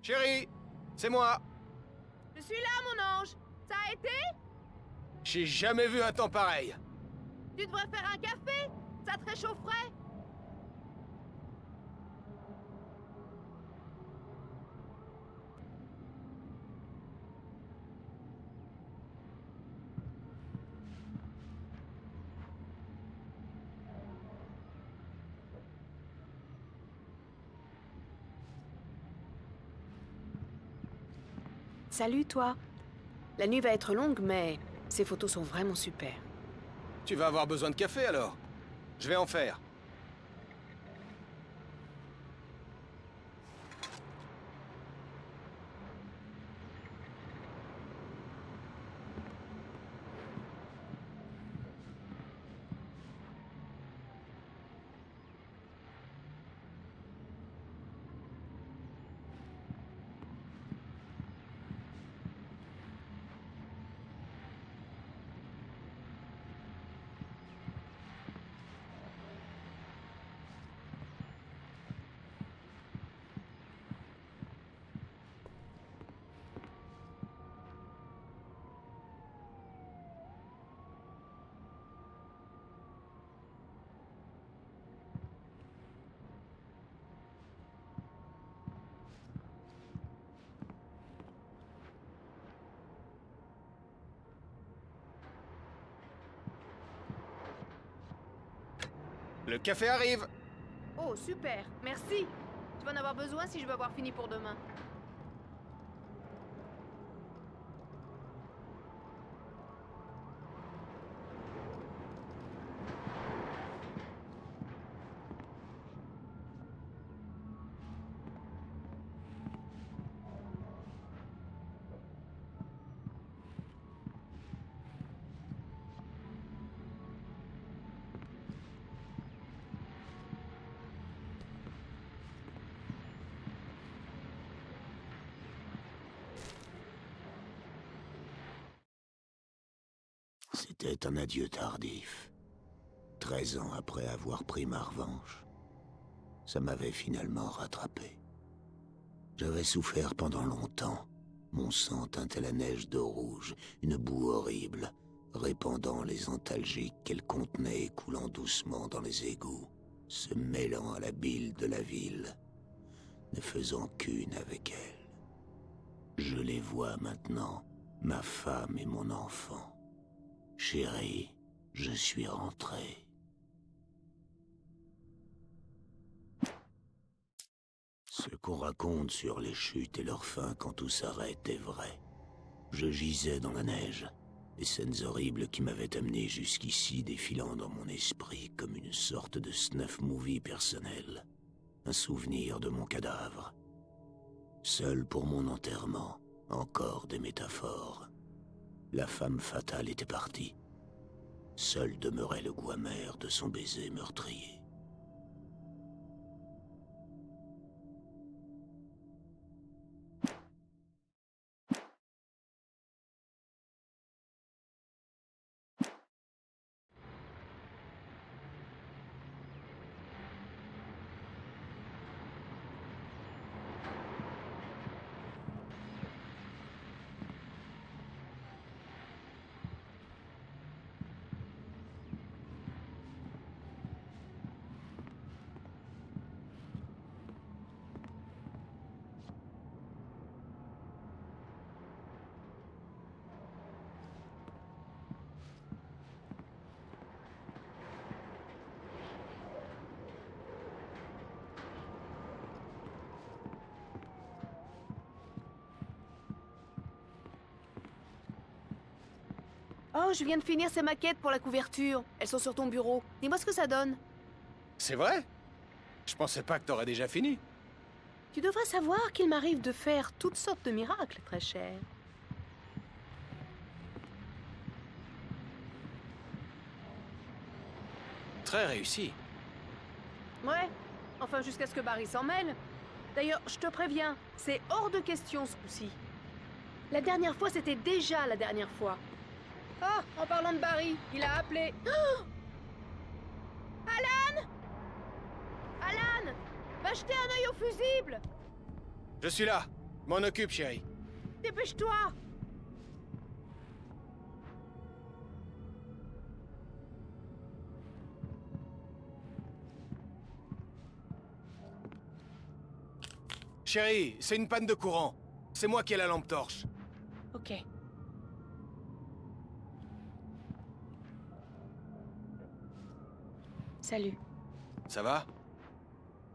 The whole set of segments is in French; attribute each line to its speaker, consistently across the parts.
Speaker 1: Chérie, c'est moi.
Speaker 2: Je suis là, mon ange. Ça a été?
Speaker 1: J'ai jamais vu un temps pareil.
Speaker 2: Tu devrais faire un café. Ça te réchaufferait.
Speaker 3: Salut, toi. La nuit va être longue, mais ces photos sont vraiment super.
Speaker 1: Tu vas avoir besoin de café alors? Je vais en faire. Le café arrive.
Speaker 2: Oh, super. Merci. Tu vas en avoir besoin si je veux avoir fini pour demain.
Speaker 4: C'était un adieu tardif. 13 ans après avoir pris ma revanche, ça m'avait finalement rattrapé. J'avais souffert pendant longtemps. Mon sang teintait la neige de rouge, une boue horrible, répandant les antalgiques qu'elle contenait et coulant doucement dans les égouts, se mêlant à la bile de la ville, ne faisant qu'une avec elle. Je les vois maintenant, ma femme et mon enfant. Chérie, je suis rentré. Ce qu'on raconte sur les chutes et leur fin quand tout s'arrête est vrai. Je gisais dans la neige, les scènes horribles qui m'avaient amené jusqu'ici défilant dans mon esprit comme une sorte de snuff movie personnel. Un souvenir de mon cadavre. Seul pour mon enterrement, encore des métaphores. La femme fatale était partie. Seul demeurait le goût amer de son baiser meurtrier.
Speaker 3: Oh, je viens de finir ces maquettes pour la couverture. Elles sont sur ton bureau. Dis-moi ce que ça donne.
Speaker 1: C'est vrai? Je pensais pas que t'aurais déjà fini.
Speaker 3: Tu devrais savoir qu'il m'arrive de faire toutes sortes de miracles, très cher.
Speaker 1: Très réussi.
Speaker 2: Ouais. Enfin, jusqu'à ce que Barry s'en mêle. D'ailleurs, je te préviens, c'est hors de question ce coup-ci. La dernière fois, c'était déjà la dernière fois. Oh, en parlant de Barry, il a appelé. Oh, Alan! Alan! Va jeter un œil au fusible!
Speaker 1: Je suis là. M'en occupe, chérie.
Speaker 2: Dépêche-toi!
Speaker 1: Chérie, c'est une panne de courant. C'est moi qui ai la lampe torche.
Speaker 2: Ok. Salut.
Speaker 1: Ça va?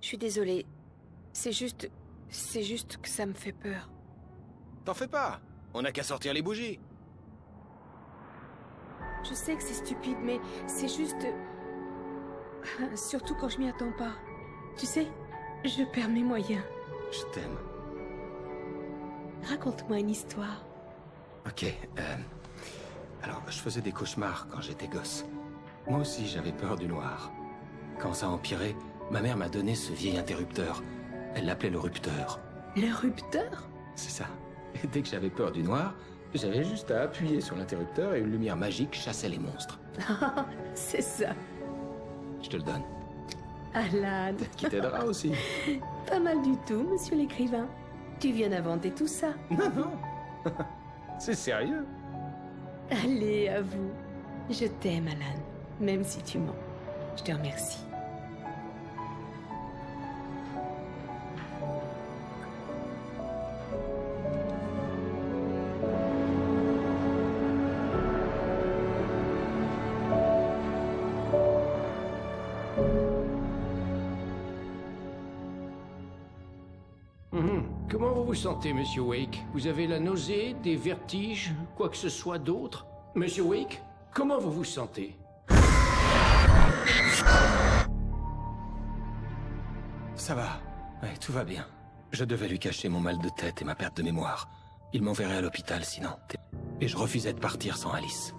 Speaker 2: Je suis désolée. C'est juste que ça me fait peur.
Speaker 1: T'en fais pas. On n'a qu'à sortir les bougies.
Speaker 2: Je sais que c'est stupide, mais c'est juste... Surtout quand je m'y attends pas. Tu sais, je perds mes moyens.
Speaker 1: Je t'aime.
Speaker 2: Raconte-moi une histoire.
Speaker 5: Ok, alors, je faisais des cauchemars quand j'étais gosse. Moi aussi, j'avais peur du noir. Quand ça a empiré, ma mère m'a donné ce vieil interrupteur. Elle l'appelait le rupteur.
Speaker 2: Le rupteur?
Speaker 5: C'est ça. Et dès que j'avais peur du noir, j'avais juste à appuyer sur l'interrupteur et une lumière magique chassait les monstres.
Speaker 2: C'est ça.
Speaker 5: Je te le donne.
Speaker 2: Alan.
Speaker 5: Qui t'aidera aussi.
Speaker 2: Pas mal du tout, monsieur l'écrivain. Tu viens d'inventer tout ça.
Speaker 5: Non, non. C'est sérieux.
Speaker 2: Allez, à vous. Je t'aime, Alan. Même si tu mens. Je te remercie.
Speaker 6: Comment vous vous sentez, Monsieur Wake? Vous avez la nausée, des vertiges, quoi que ce soit d'autre? Monsieur Wake, comment vous vous sentez?
Speaker 5: Ça va. Ouais, tout va bien. Je devais lui cacher mon mal de tête et ma perte de mémoire. Il m'enverrait à l'hôpital sinon. Et je refusais de partir sans Alice.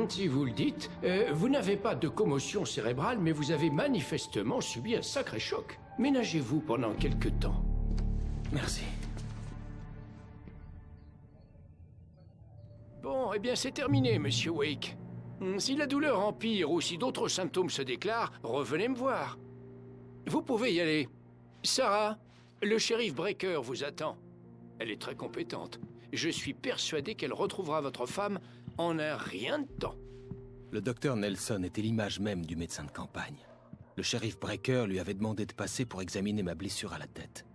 Speaker 6: Si vous le dites. Vous n'avez pas de commotion cérébrale, mais vous avez manifestement subi un sacré choc. Ménagez-vous pendant quelque temps.
Speaker 5: Merci.
Speaker 6: Bon, eh bien c'est terminé, Monsieur Wake. Si la douleur empire ou si d'autres symptômes se déclarent, revenez me voir. Vous pouvez y aller. Sarah, le shérif Breaker vous attend. Elle est très compétente. Je suis persuadé qu'elle retrouvera votre femme en un rien de temps.
Speaker 5: Le docteur Nelson était l'image même du médecin de campagne. Le shérif Breaker lui avait demandé de passer pour examiner ma blessure à la tête.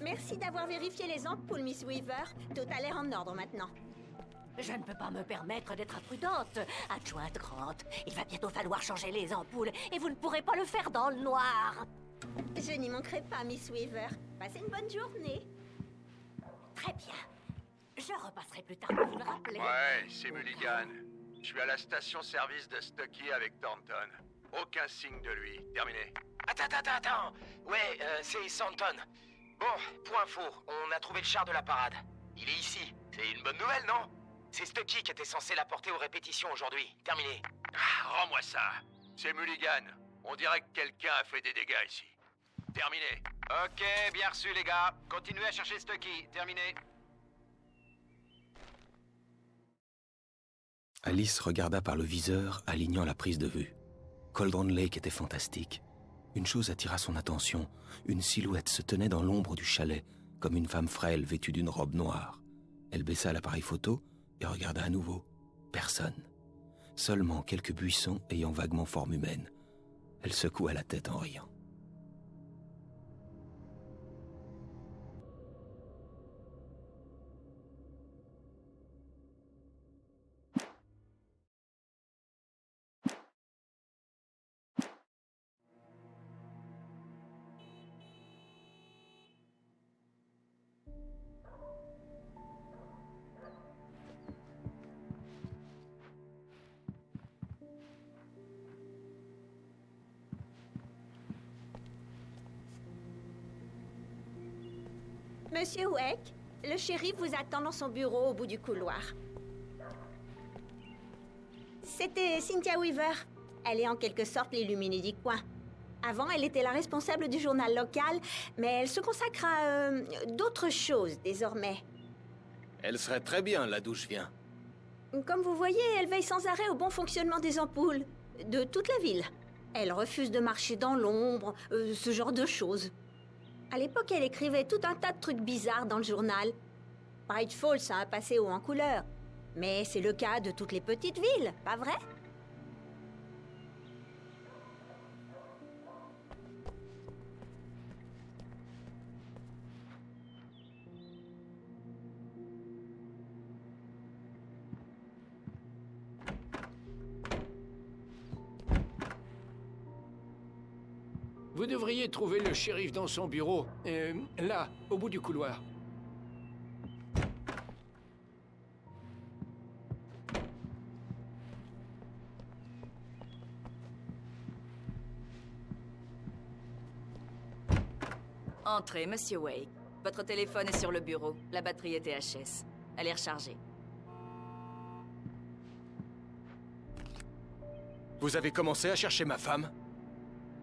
Speaker 7: Merci d'avoir vérifié les ampoules, Miss Weaver. Tout a l'air en ordre maintenant.
Speaker 8: Je ne peux pas me permettre d'être imprudente. Adjointe Grant, il va bientôt falloir changer les ampoules et vous ne pourrez pas le faire dans le noir.
Speaker 7: Je n'y manquerai pas, Miss Weaver. Passez une bonne journée.
Speaker 8: Très bien. Je repasserai plus tard pour vous le rappeler.
Speaker 9: Ouais, c'est Mulligan. Je suis à la station-service de Stucky avec Thornton. Aucun signe de lui. Terminé.
Speaker 10: Attends. Ouais, c'est Santon. Bon, pour info, on a trouvé le char de la parade. Il est ici. C'est une bonne nouvelle, non? C'est Stucky qui était censé l'apporter aux répétitions aujourd'hui. Terminé.
Speaker 9: Ah, rends-moi ça. C'est Mulligan. On dirait que quelqu'un a fait des dégâts ici. Terminé.
Speaker 10: Ok, bien reçu les gars. Continuez à chercher Stucky. Terminé.
Speaker 5: Alice regarda par le viseur, alignant la prise de vue. Cauldron Lake était fantastique. Une chose attira son attention. Une silhouette se tenait dans l'ombre du chalet, comme une femme frêle vêtue d'une robe noire. Elle baissa l'appareil photo et regarda à nouveau. Personne. Seulement quelques buissons ayant vaguement forme humaine. Elle secoua la tête en riant.
Speaker 7: Monsieur Wake, le shérif vous attend dans son bureau au bout du couloir. C'était Cynthia Weaver. Elle est en quelque sorte l'illuminée du coin. Avant, elle était la responsable du journal local, mais elle se consacre à d'autres choses désormais.
Speaker 1: Elle serait très bien là d'où je viens.
Speaker 7: Comme vous voyez, elle veille sans arrêt au bon fonctionnement des ampoules. De toute la ville. Elle refuse de marcher dans l'ombre, ce genre de choses. À l'époque, elle écrivait tout un tas de trucs bizarres dans le journal. Bright Falls a un passé haut en couleur. Mais c'est le cas de toutes les petites villes, pas vrai?
Speaker 6: Vous devriez trouver le shérif dans son bureau. Là, au bout du couloir.
Speaker 11: Entrez, Monsieur Wake. Votre téléphone est sur le bureau. La batterie est THS. Elle est rechargée.
Speaker 1: Vous avez commencé à chercher ma femme?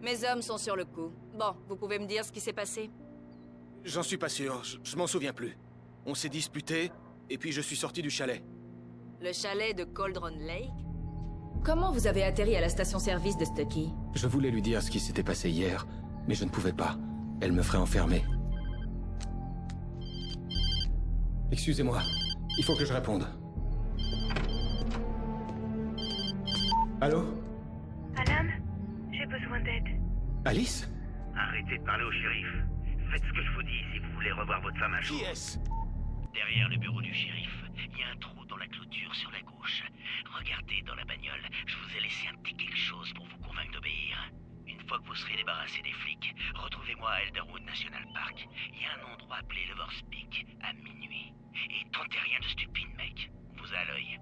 Speaker 11: Mes hommes sont sur le coup. Bon, vous pouvez me dire ce qui s'est passé?
Speaker 1: J'en suis pas sûr, je m'en souviens plus. On s'est disputé, et puis je suis sorti du chalet.
Speaker 11: Le chalet de Cauldron Lake? Comment vous avez atterri à la station-service de Stucky?
Speaker 5: Je voulais lui dire ce qui s'était passé hier, mais je ne pouvais pas. Elle me ferait enfermer. Excusez-moi, il faut que je réponde. Allô?
Speaker 12: Alan, j'ai besoin d'aide.
Speaker 5: Alice?
Speaker 13: Arrêtez de parler au shérif. Faites ce que je vous dis si vous voulez revoir votre femme un jour.
Speaker 1: Qui est-ce?
Speaker 13: Derrière le bureau du shérif, il y a un trou dans la clôture sur la gauche. Regardez dans la bagnole, je vous ai laissé un petit quelque chose pour vous convaincre d'obéir. Une fois que vous serez débarrassé des flics, retrouvez-moi à Elderwood National Park. Il y a un endroit appelé Lover's Peak, à minuit. Et tentez rien de stupide, mec. On vous a à l'œil.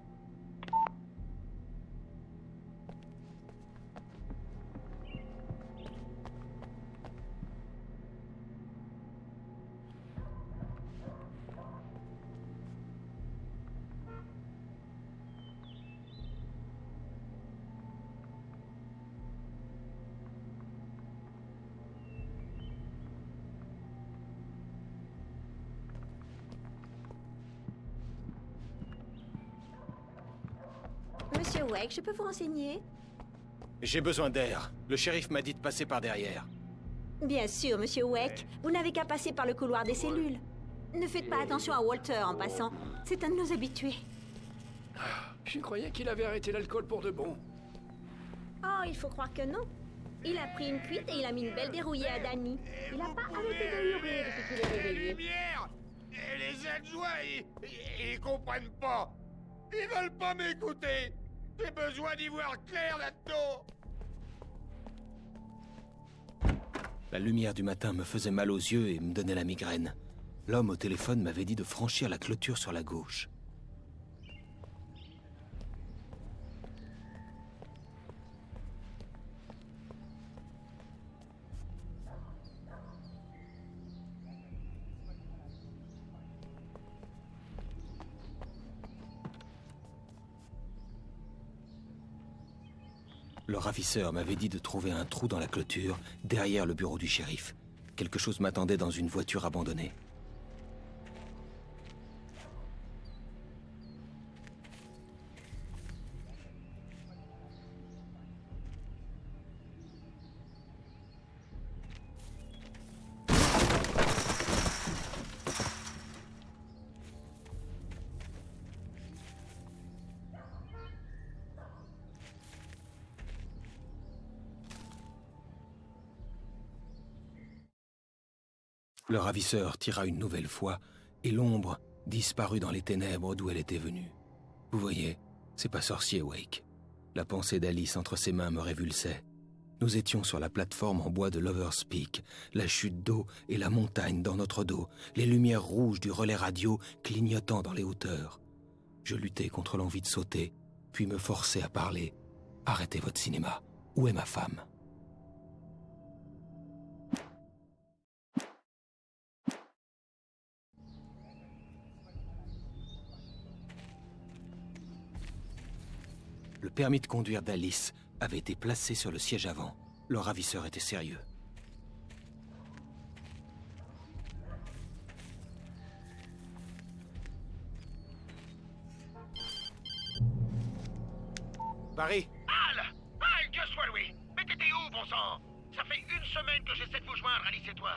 Speaker 7: Monsieur Wake, je peux vous renseigner?
Speaker 1: J'ai besoin d'air. Le shérif m'a dit de passer par derrière.
Speaker 7: Bien sûr, Monsieur Wake. Vous n'avez qu'à passer par le couloir des cellules. Ne faites pas attention à Walter en passant. C'est un de nos habitués.
Speaker 6: Je croyais qu'il avait arrêté l'alcool pour de bon.
Speaker 7: Oh, il faut croire que non. Il a pris une cuite et il a mis une belle dérouillée à Danny. Il n'a pas arrêté de hurler depuis qu'il est réveillé.
Speaker 9: Lumière! Et les adjoints, ils comprennent pas. Ils veulent pas m'écouter. J'ai besoin d'y voir clair là-dedans.
Speaker 5: La lumière du matin me faisait mal aux yeux et me donnait la migraine. L'homme au téléphone m'avait dit de franchir la clôture sur la gauche. Le ravisseur m'avait dit de trouver un trou dans la clôture, derrière le bureau du shérif. Quelque chose m'attendait dans une voiture abandonnée. Le ravisseur tira une nouvelle fois, et l'ombre disparut dans les ténèbres d'où elle était venue. Vous voyez, c'est pas sorcier, Wake. La pensée d'Alice entre ses mains me révulsait. Nous étions sur la plateforme en bois de Lover's Peak, la chute d'eau et la montagne dans notre dos, les lumières rouges du relais radio clignotant dans les hauteurs. Je luttais contre l'envie de sauter, puis me forçais à parler. « Arrêtez votre cinéma. Où est ma femme ?» Le permis de conduire d'Alice avait été placé sur le siège avant. Le ravisseur était sérieux.
Speaker 1: Barry?
Speaker 9: Al, Dieu soit loué! Mais t'étais où, bon sang? Ça fait une semaine que j'essaie de vous joindre, Alice et toi.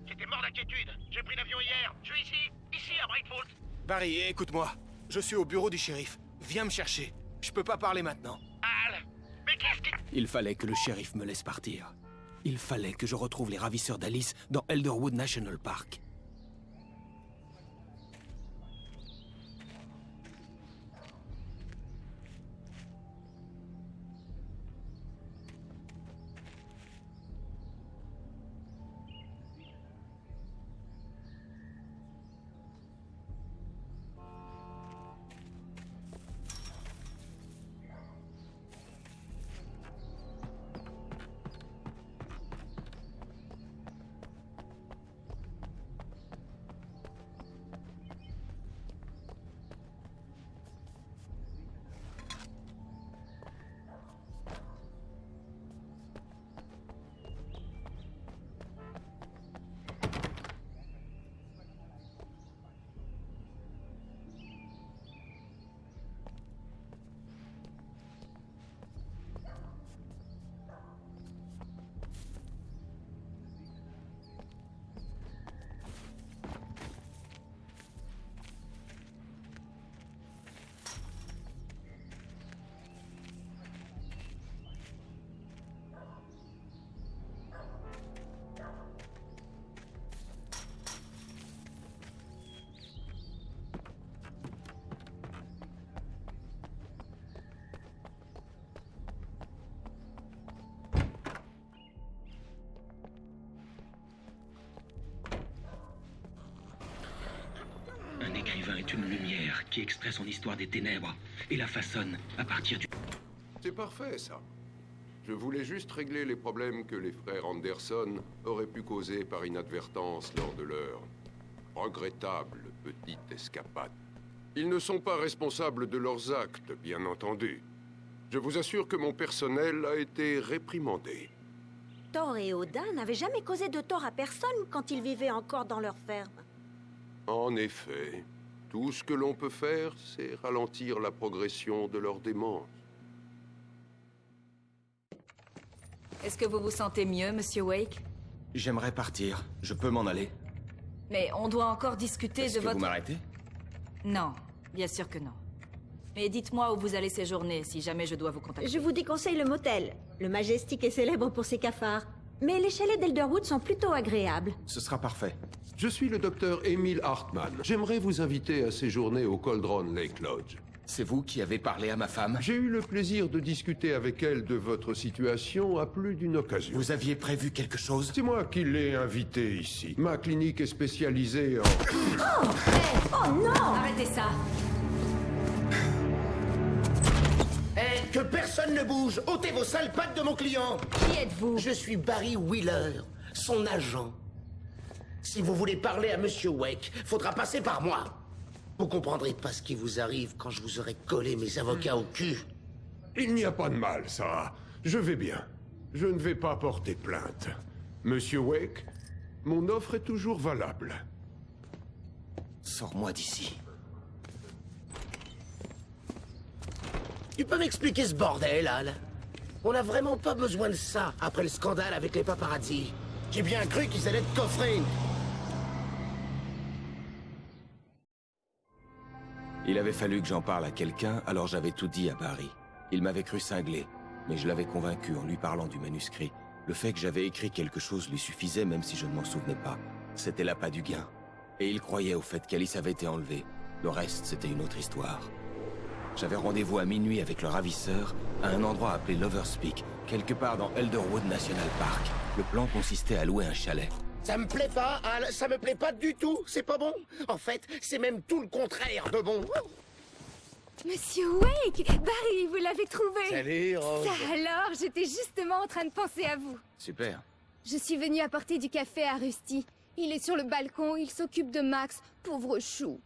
Speaker 9: J'étais mort d'inquiétude. J'ai pris l'avion hier. Je suis ici à Brightfall.
Speaker 1: Barry, écoute-moi. Je suis au bureau du shérif. Viens me chercher. Je peux pas parler maintenant.
Speaker 9: Al, mais qu'est-ce qui...
Speaker 5: Il fallait que le shérif me laisse partir. Il fallait que je retrouve les ravisseurs d'Alice dans Elderwood National Park. Un écrivain est une lumière qui extrait son histoire des ténèbres et la façonne à partir du...
Speaker 14: C'est parfait, ça. Je voulais juste régler les problèmes que les frères Anderson auraient pu causer par inadvertance lors de leur regrettable petite escapade. Ils ne sont pas responsables de leurs actes, bien entendu. Je vous assure que mon personnel a été réprimandé.
Speaker 7: Thor et Odin n'avaient jamais causé de tort à personne quand ils vivaient encore dans leur ferme.
Speaker 14: En effet, tout ce que l'on peut faire, c'est ralentir la progression de leur démence.
Speaker 11: Est-ce que vous vous sentez mieux, Monsieur Wake?
Speaker 5: J'aimerais partir. Je peux m'en aller.
Speaker 11: Mais on doit encore discuter
Speaker 5: Est-ce
Speaker 11: de
Speaker 5: que
Speaker 11: votre...
Speaker 5: vous m'arrêtez?
Speaker 11: Non, bien sûr que non. Mais dites-moi où vous allez séjourner, si jamais je dois vous contacter.
Speaker 7: Je vous déconseille le motel. Le Majestic est célèbre pour ses cafards. Mais les chalets d'Elderwood sont plutôt agréables.
Speaker 5: Ce sera parfait.
Speaker 14: Je suis le docteur Emil Hartmann. J'aimerais vous inviter à séjourner au Cauldron Lake Lodge.
Speaker 5: C'est vous qui avez parlé à ma femme?
Speaker 14: J'ai eu le plaisir de discuter avec elle de votre situation à plus d'une occasion.
Speaker 5: Vous aviez prévu quelque chose?
Speaker 14: C'est moi qui l'ai invitée ici. Ma clinique est spécialisée en...
Speaker 7: Oh! Hey! Oh non!
Speaker 11: Arrêtez ça!
Speaker 15: Que personne ne bouge! Ôtez vos sales pattes de mon client!
Speaker 11: Qui êtes-vous?
Speaker 15: Je suis Barry Wheeler, son agent. Si vous voulez parler à Monsieur Wake, faudra passer par moi. Vous comprendrez pas ce qui vous arrive quand je vous aurai collé mes avocats au cul.
Speaker 14: Il n'y a pas de mal, Sarah. Je vais bien. Je ne vais pas porter plainte. Monsieur Wake, mon offre est toujours valable.
Speaker 5: Sors-moi d'ici.
Speaker 15: Tu peux m'expliquer ce bordel, Al? On n'a vraiment pas besoin de ça après le scandale avec les paparazzi. J'ai bien cru qu'ils allaient te coffrer.
Speaker 5: Il avait fallu que j'en parle à quelqu'un, alors j'avais tout dit à Barry. Il m'avait cru cinglé, mais je l'avais convaincu en lui parlant du manuscrit. Le fait que j'avais écrit quelque chose lui suffisait même si je ne m'en souvenais pas. C'était l'appât du gain. Et il croyait au fait qu'Alice avait été enlevée. Le reste, c'était une autre histoire. J'avais rendez-vous à minuit avec le ravisseur, à un endroit appelé Lover's Peak, quelque part dans Elderwood National Park. Le plan consistait à louer un chalet.
Speaker 15: Ça me plaît pas, Al, ça me plaît pas du tout, c'est pas bon. En fait, c'est même tout le contraire de bon.
Speaker 3: Monsieur Wake! Barry, vous l'avez trouvé!
Speaker 15: Salut, Rose.
Speaker 3: Ça alors, j'étais justement en train de penser à vous.
Speaker 5: Super.
Speaker 3: Je suis venue apporter du café à Rusty. Il est sur le balcon, il s'occupe de Max, pauvre chou.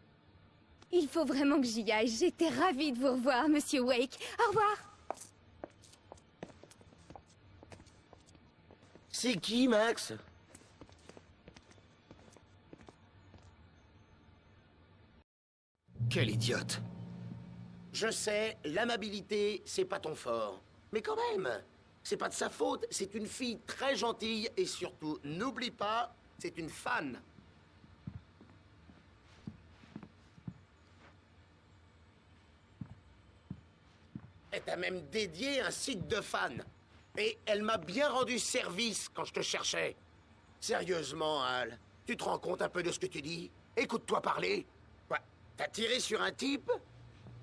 Speaker 3: Il faut vraiment que j'y aille. J'étais ravie de vous revoir, Monsieur Wake. Au revoir.
Speaker 15: C'est qui, Max?
Speaker 5: Quel idiote!
Speaker 15: Je sais, l'amabilité, c'est pas ton fort. Mais quand même, c'est pas de sa faute, c'est une fille très gentille et surtout, n'oublie pas, c'est une fan. Elle t'a même dédié un site de fans. Et elle m'a bien rendu service quand je te cherchais. Sérieusement, Al, tu te rends compte un peu de ce que tu dis? Écoute-toi parler. Quoi? T'as tiré sur un type?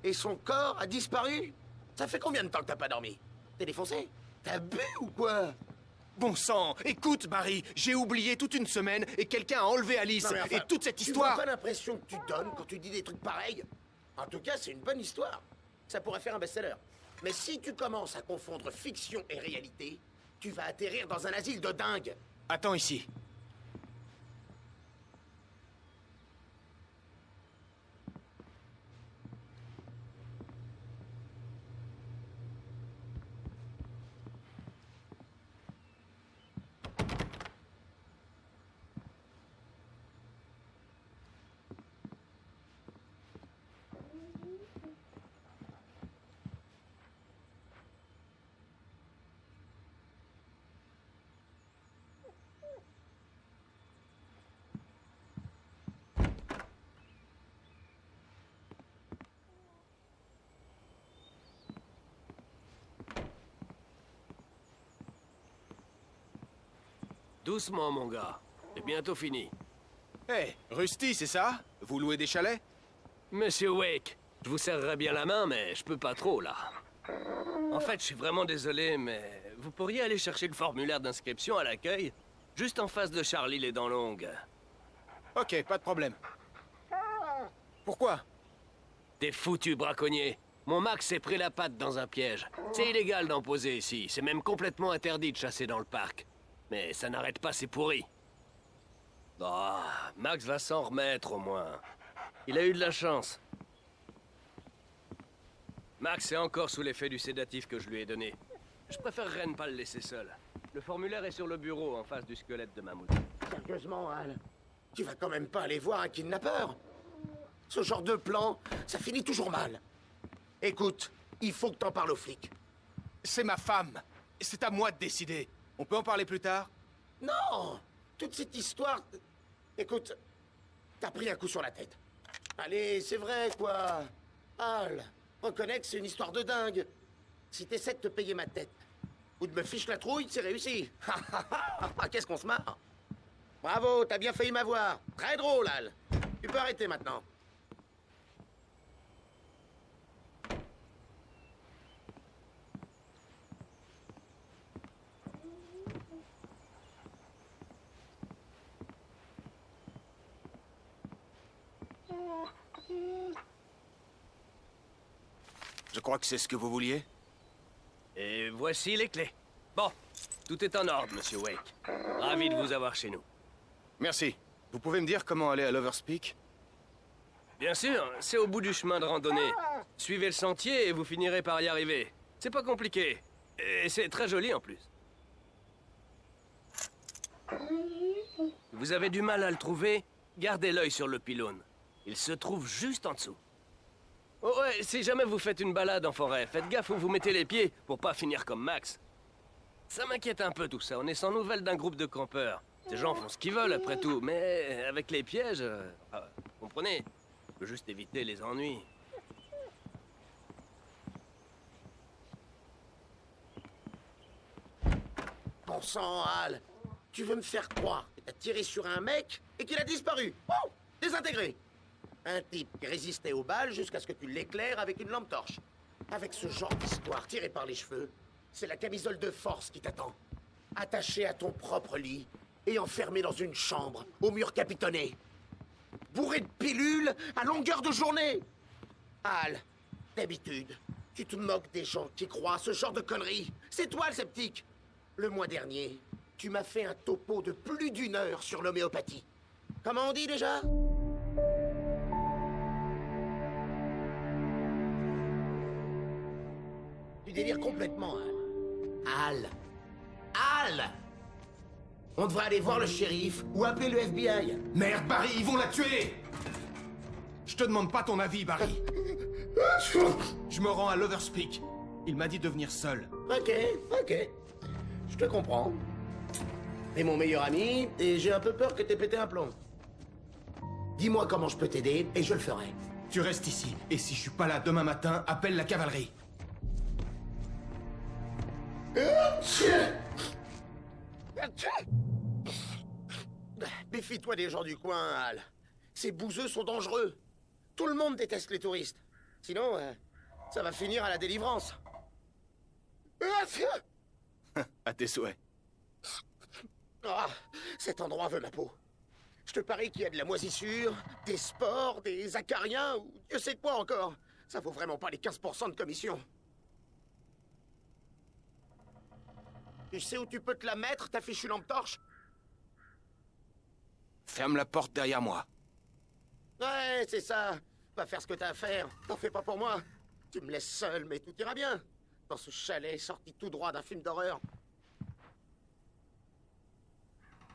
Speaker 15: Et son corps a disparu? Ça fait combien de temps que t'as pas dormi? T'es défoncé? T'as bu ou quoi?
Speaker 1: Bon sang, écoute, Barry, j'ai oublié toute une semaine et quelqu'un a enlevé Alice.
Speaker 15: Non, mais enfin,
Speaker 1: et toute cette
Speaker 15: tu
Speaker 1: histoire...
Speaker 15: vois pas l'impression que tu donnes quand tu dis des trucs pareils? En tout cas, c'est une bonne histoire. Ça pourrait faire un best-seller. Mais si tu commences à confondre fiction et réalité, tu vas atterrir dans un asile de dingue.
Speaker 1: Attends ici.
Speaker 6: Doucement, mon gars. C'est bientôt fini.
Speaker 1: Hé, Rusty, c'est ça? Vous louez des chalets?
Speaker 6: Monsieur Wake, je vous serrerai bien la main, mais je peux pas trop, là. En fait, je suis vraiment désolé, mais vous pourriez aller chercher le formulaire d'inscription à l'accueil? Juste en face de Charlie les Dents Longues.
Speaker 1: Ok, pas de problème. Pourquoi?
Speaker 6: T'es foutu, braconnier. Mon Max s'est pris la patte dans un piège. C'est illégal d'en poser ici. C'est même complètement interdit de chasser dans le parc. Mais ça n'arrête pas, c'est pourri. Oh, Max va s'en remettre au moins. Il a eu de la chance. Max est encore sous l'effet du sédatif que je lui ai donné. Je préférerais ne pas le laisser seul. Le formulaire est sur le bureau, en face du squelette de mammouth.
Speaker 15: Sérieusement, Al, tu vas quand même pas aller voir un kidnappeur? Ce genre de plan, ça finit toujours mal. Écoute, il faut que t'en parles aux flics.
Speaker 1: C'est ma femme. C'est à moi de décider. On peut en parler plus tard?
Speaker 15: Non! Toute cette histoire... Écoute, t'as pris un coup sur la tête. Allez, c'est vrai, quoi. Al, reconnais que c'est une histoire de dingue. Si t'essaies de te payer ma tête, ou de me fiche la trouille, c'est réussi. Qu'est-ce qu'on se marre? Bravo, t'as bien failli m'avoir. Très drôle, Al. Tu peux arrêter maintenant.
Speaker 1: Je crois que c'est ce que vous vouliez.
Speaker 6: Et voici les clés. Bon, tout est en ordre, Monsieur Wake. Ravi de vous avoir chez nous.
Speaker 1: Merci. Vous pouvez me dire comment aller à Lover's Peak?
Speaker 6: Bien sûr, c'est au bout du chemin de randonnée. Suivez le sentier et vous finirez par y arriver. C'est pas compliqué. Et c'est très joli en plus. Vous avez du mal à le trouver? Gardez l'œil sur le pylône. Il se trouve juste en dessous. Oh ouais, si jamais vous faites une balade en forêt, faites gaffe où vous mettez les pieds pour pas finir comme Max. Ça m'inquiète un peu tout ça, on est sans nouvelles d'un groupe de campeurs. Ces gens font ce qu'ils veulent après tout, mais avec les pièges... vous comprenez? On peut juste éviter les ennuis.
Speaker 15: Bon sang, Al, tu veux me faire croire que t'as tiré sur un mec et qu'il a disparu? Oh, désintégré. Un type qui résistait aux balles jusqu'à ce que tu l'éclaires avec une lampe torche. Avec ce genre d'histoire tirée par les cheveux, c'est la camisole de force qui t'attend. Attaché à ton propre lit et enfermé dans une chambre au mur capitonné. Bourré de pilules à longueur de journée. Al, d'habitude, tu te moques des gens qui croient à ce genre de conneries. C'est toi le sceptique. Le mois dernier, tu m'as fait un topo de plus d'1 heure sur l'homéopathie. Comment on dit déjà? Tu délires complètement, Al. Al! On devrait aller voir le shérif ou appeler le FBI.
Speaker 1: Merde, Barry, ils vont la tuer! Je te demande pas ton avis, Barry. Je me rends à Loverspeak. Il m'a dit de venir seul.
Speaker 15: Ok. Je te comprends. T'es mon meilleur ami, et j'ai un peu peur que t'aies pété un plomb. Dis-moi comment je peux t'aider, et je le ferai.
Speaker 1: Tu restes ici, et si je suis pas là demain matin, appelle la cavalerie.
Speaker 15: Méfie-toi des gens du coin, Al. Ces bouseux sont dangereux. Tout le monde déteste les touristes. Sinon, ça va finir à la délivrance.
Speaker 1: À tes souhaits.
Speaker 15: Ah, cet endroit veut ma peau. Je te parie qu'il y a de la moisissure, des spores, des acariens, ou Dieu sait quoi encore. Ça vaut vraiment pas les 15% de commission. Tu sais où tu peux te la mettre, ta fichue lampe torche?
Speaker 1: Ferme la porte derrière moi.
Speaker 15: Ouais, c'est ça. Va faire ce que t'as à faire. T'en fais pas pour moi. Tu me laisses seul, mais tout ira bien. Dans ce chalet sorti tout droit d'un film d'horreur.